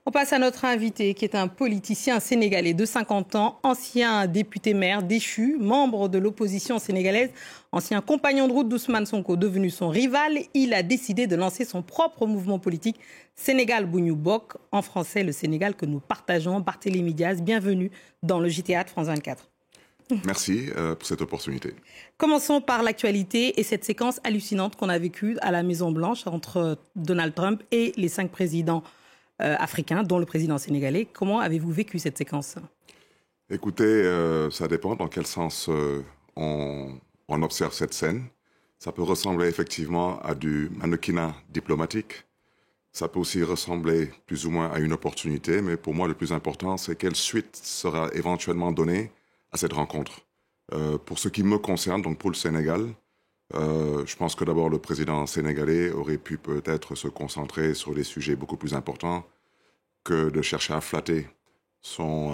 On passe à notre invité, qui est un politicien sénégalais de 50 ans, ancien député-maire déchu, membre de l'opposition sénégalaise, ancien compagnon de route d'Ousmane Sonko, devenu son rival. Il a décidé de lancer son propre mouvement politique, Sénégal bu ñu bokk, en français le Sénégal que nous partageons. Barthélémy Diaz, bienvenue dans le JT de France 24. Merci pour cette opportunité. Commençons par l'actualité et cette séquence hallucinante qu'on a vécue à la Maison-Blanche entre Donald Trump et les 5 présidents africains, dont le président sénégalais. Comment avez-vous vécu cette séquence? Écoutez, ça dépend dans quel sens on observe cette scène. Ça peut ressembler effectivement à du mannequinat diplomatique. Ça peut aussi ressembler plus ou moins à une opportunité, mais pour moi, le plus important, c'est quelle suite sera éventuellement donnée à cette rencontre. Pour ce qui me concerne, donc pour le Sénégal, je pense que d'abord le président sénégalais aurait pu peut-être se concentrer sur des sujets beaucoup plus importants que de chercher à flatter son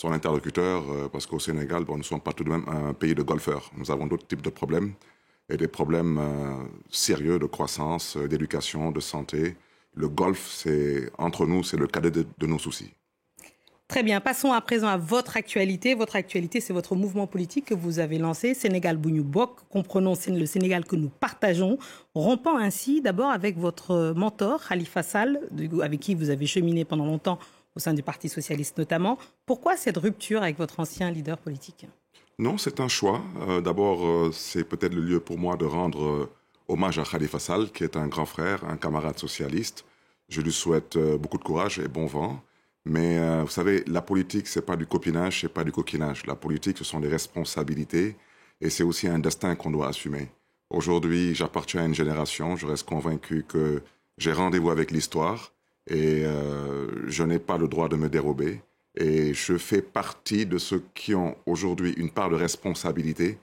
interlocuteur, parce qu'au Sénégal, nous ne sommes pas tout de même un pays de golfeurs. Nous avons d'autres types de problèmes, et des problèmes sérieux de croissance, d'éducation, de santé. Le golf, entre nous, c'est le cadet de nos soucis. Très bien, passons à présent à votre actualité. Votre actualité, c'est votre mouvement politique que vous avez lancé, Sénégal bu ñu bokk, comprenons le Sénégal que nous partageons, rompant ainsi d'abord avec votre mentor, Khalifa Sall, avec qui vous avez cheminé pendant longtemps au sein du Parti socialiste notamment. Pourquoi cette rupture avec votre ancien leader politique? Non, c'est un choix. D'abord, c'est peut-être le lieu pour moi de rendre hommage à Khalifa Sall, qui est un grand frère, un camarade socialiste. Je lui souhaite beaucoup de courage et bon vent. Mais vous savez, la politique, c'est pas du copinage, c'est pas du coquinage. La politique, ce sont des responsabilités et c'est aussi un destin qu'on doit assumer. Aujourd'hui, j'appartiens à une génération, je reste convaincu que j'ai rendez-vous avec l'histoire et je n'ai pas le droit de me dérober. Et je fais partie de ceux qui ont aujourd'hui une part de responsabilité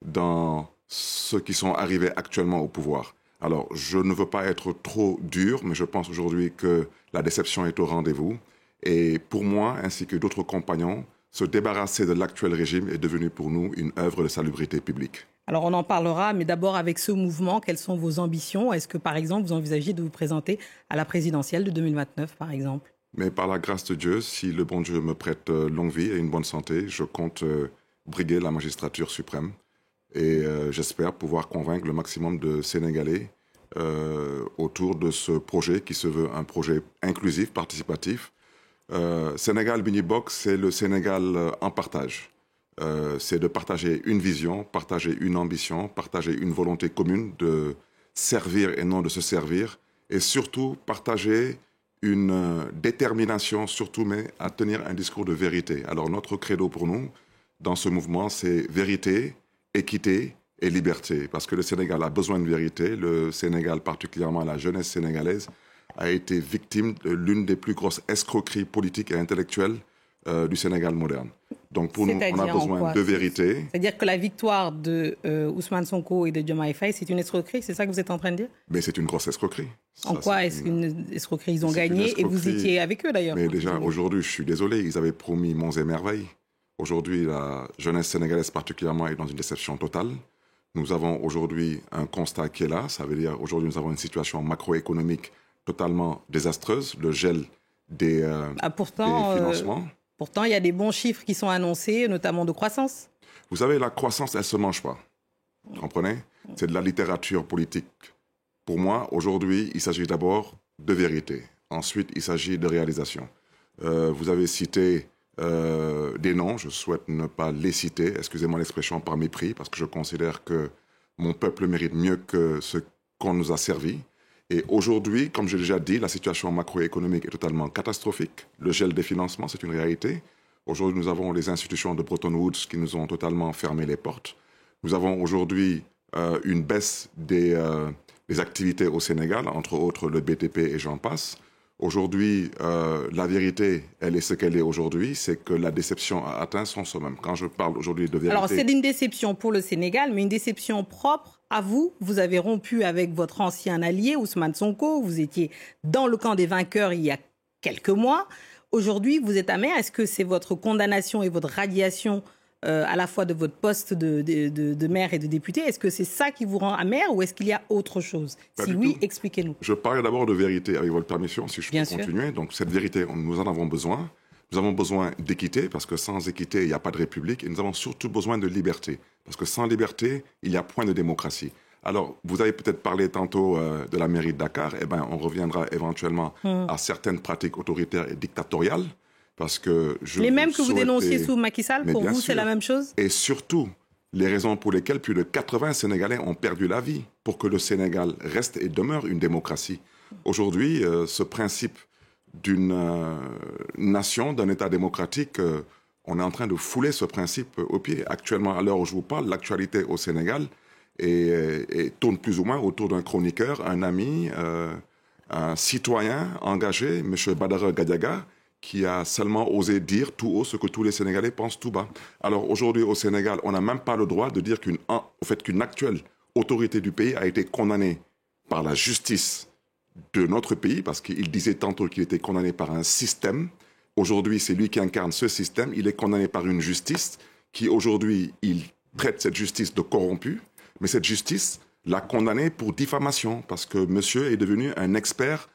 dans ceux qui sont arrivés actuellement au pouvoir. Alors, je ne veux pas être trop dur, mais je pense aujourd'hui que la déception est au rendez-vous. Et pour moi, ainsi que d'autres compagnons, se débarrasser de l'actuel régime est devenu pour nous une œuvre de salubrité publique. Alors on en parlera, mais d'abord avec ce mouvement, quelles sont vos ambitions? Est-ce que par exemple vous envisagez de vous présenter à la présidentielle de 2029 par exemple? Mais par la grâce de Dieu, si le bon Dieu me prête longue vie et une bonne santé, je compte briguer la magistrature suprême. Et j'espère pouvoir convaincre le maximum de Sénégalais autour de ce projet qui se veut un projet inclusif, participatif. Sénégal bu ñu bokk, c'est le Sénégal en partage. C'est de partager une vision, partager une ambition, partager une volonté commune de servir et non de se servir. Et surtout, partager une détermination, surtout, mais à tenir un discours de vérité. Alors notre credo pour nous, dans ce mouvement, c'est vérité, équité et liberté. Parce que le Sénégal a besoin de vérité. Le Sénégal, particulièrement la jeunesse sénégalaise, a été victime de l'une des plus grosses escroqueries politiques et intellectuelles du Sénégal moderne. Donc pour nous, on a besoin de vérité. C'est-à-dire que la victoire de Ousmane Sonko et de Diomaye Faye, c'est une escroquerie, c'est ça que vous êtes en train de dire? Mais c'est une grosse escroquerie. En quoi est-ce qu'une escroquerie? Ils ont gagné et vous étiez avec eux d'ailleurs. Mais déjà, aujourd'hui, je suis désolé, ils avaient promis monts et merveilles. Aujourd'hui, la jeunesse sénégalaise particulièrement est dans une déception totale. Nous avons aujourd'hui un constat qui est là. Ça veut dire aujourd'hui, nous avons une situation macroéconomique totalement désastreuse, le gel des financements. Pourtant, il y a des bons chiffres qui sont annoncés, notamment de croissance. Vous savez, la croissance, elle ne se mange pas. Vous comprenez? C'est de la littérature politique. Pour moi, aujourd'hui, il s'agit d'abord de vérité. Ensuite, il s'agit de réalisation. Vous avez cité des noms, je souhaite ne pas les citer, excusez-moi l'expression par mépris, parce que je considère que mon peuple mérite mieux que ce qu'on nous a servi. Et aujourd'hui, comme je l'ai déjà dit, la situation macroéconomique est totalement catastrophique. Le gel des financements, c'est une réalité. Aujourd'hui, nous avons les institutions de Bretton Woods qui nous ont totalement fermé les portes. Nous avons aujourd'hui une baisse des activités au Sénégal, entre autres le BTP et j'en passe. Aujourd'hui, la vérité, elle est ce qu'elle est aujourd'hui, c'est que la déception a atteint son sommet. Quand je parle aujourd'hui de vérité... Alors, c'est une déception pour le Sénégal, mais une déception propre à vous. Vous avez rompu avec votre ancien allié, Ousmane Sonko. Vous étiez dans le camp des vainqueurs il y a quelques mois. Aujourd'hui, vous êtes amer. Est-ce que c'est votre condamnation et votre radiation à la fois de votre poste de maire et de député. Est-ce que c'est ça qui vous rend amer ou est-ce qu'il y a autre chose? Si oui, expliquez-nous. Je parlais d'abord de vérité, avec votre permission, si je peux continuer. Donc cette vérité, nous en avons besoin. Nous avons besoin d'équité, parce que sans équité, il n'y a pas de république. Et nous avons surtout besoin de liberté, parce que sans liberté, il n'y a point de démocratie. Alors, vous avez peut-être parlé tantôt de la mairie de Dakar. Eh bien, on reviendra éventuellement à certaines pratiques autoritaires et dictatoriales, parce que les mêmes que vous dénonciez sous Macky Sall, pour vous, c'est la même chose? Et surtout, les raisons pour lesquelles plus de 80 Sénégalais ont perdu la vie pour que le Sénégal reste et demeure une démocratie. Aujourd'hui, ce principe d'une nation, d'un État démocratique, on est en train de fouler ce principe au pied. Actuellement, à l'heure où je vous parle, l'actualité au Sénégal tourne plus ou moins autour d'un chroniqueur, un ami, un citoyen engagé, M. Badara Gadiaga, qui a seulement osé dire tout haut ce que tous les Sénégalais pensent tout bas. Alors aujourd'hui, au Sénégal, on n'a même pas le droit de dire qu'une actuelle autorité du pays a été condamnée par la justice de notre pays, parce qu'il disait tantôt qu'il était condamné par un système. Aujourd'hui, c'est lui qui incarne ce système. Il est condamné par une justice qui, aujourd'hui, il traite cette justice de corrompue. Mais cette justice l'a condamné pour diffamation, parce que monsieur est devenu un expert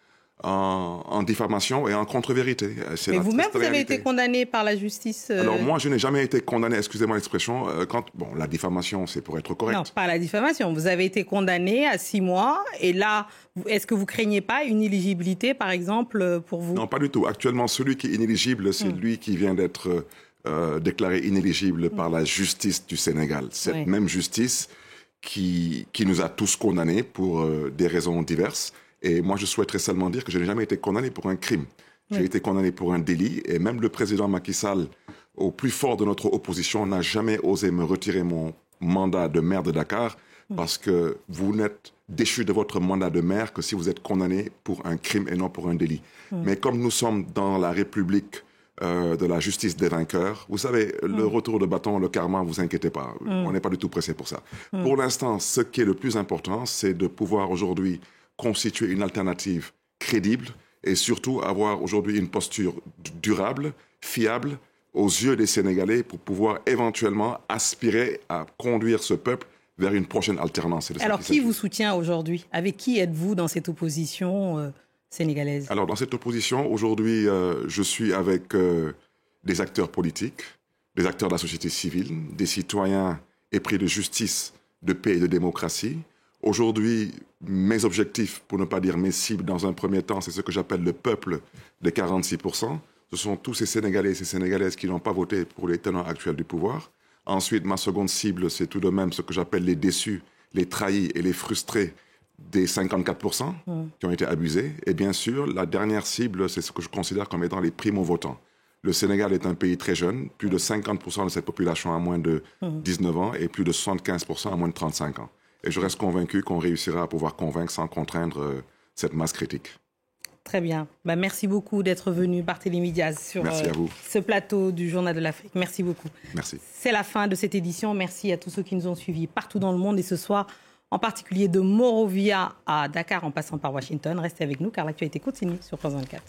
en diffamation et en contre-vérité. Mais vous-même, vous avez été condamné par la justice Alors moi, je n'ai jamais été condamné, excusez-moi l'expression, la diffamation, c'est pour être correct. Non, pas la diffamation. Vous avez été condamné à 6 mois, et là, est-ce que vous craignez pas une inéligibilité, par exemple, pour vous? Non, pas du tout. Actuellement, celui qui est inéligible, c'est lui qui vient d'être déclaré inéligible par la justice du Sénégal. Cette même justice qui nous a tous condamnés pour des raisons diverses. Et moi, je souhaiterais seulement dire que je n'ai jamais été condamné pour un crime. J'ai été condamné pour un délit. Et même le président Macky Sall, au plus fort de notre opposition, n'a jamais osé me retirer mon mandat de maire de Dakar, parce que vous n'êtes déchu de votre mandat de maire que si vous êtes condamné pour un crime et non pour un délit. Mais comme nous sommes dans la République de la justice des vainqueurs, vous savez, le retour de bâton, le karma, vous inquiétez pas. On n'est pas du tout pressé pour ça. Pour l'instant, ce qui est le plus important, c'est de pouvoir aujourd'hui constituer une alternative crédible et surtout avoir aujourd'hui une posture durable, fiable aux yeux des Sénégalais pour pouvoir éventuellement aspirer à conduire ce peuple vers une prochaine alternance. Alors, qui vous soutient aujourd'hui? Avec qui êtes-vous dans cette opposition sénégalaise? Alors, dans cette opposition, aujourd'hui, je suis avec des acteurs politiques, des acteurs de la société civile, des citoyens épris de justice, de paix et de démocratie. Aujourd'hui, mes objectifs, pour ne pas dire mes cibles, dans un premier temps, c'est ce que j'appelle le peuple des 46%. Ce sont tous ces Sénégalais et ces Sénégalaises qui n'ont pas voté pour les tenants actuels du pouvoir. Ensuite, ma seconde cible, c'est tout de même ce que j'appelle les déçus, les trahis et les frustrés des 54% qui ont été abusés. Et bien sûr, la dernière cible, c'est ce que je considère comme étant les primo-votants. Le Sénégal est un pays très jeune. Plus de 50% de cette population a moins de 19 ans et plus de 75% a moins de 35 ans. Et je reste convaincu qu'on réussira à pouvoir convaincre sans contraindre cette masse critique. Très bien. Merci beaucoup d'être venu, Barthélémy Diaz, sur ce plateau du Journal de l'Afrique. Merci beaucoup. Merci. C'est la fin de cette édition. Merci à tous ceux qui nous ont suivis partout dans le monde et ce soir, en particulier de Monrovia à Dakar en passant par Washington. Restez avec nous car l'actualité continue sur France 24.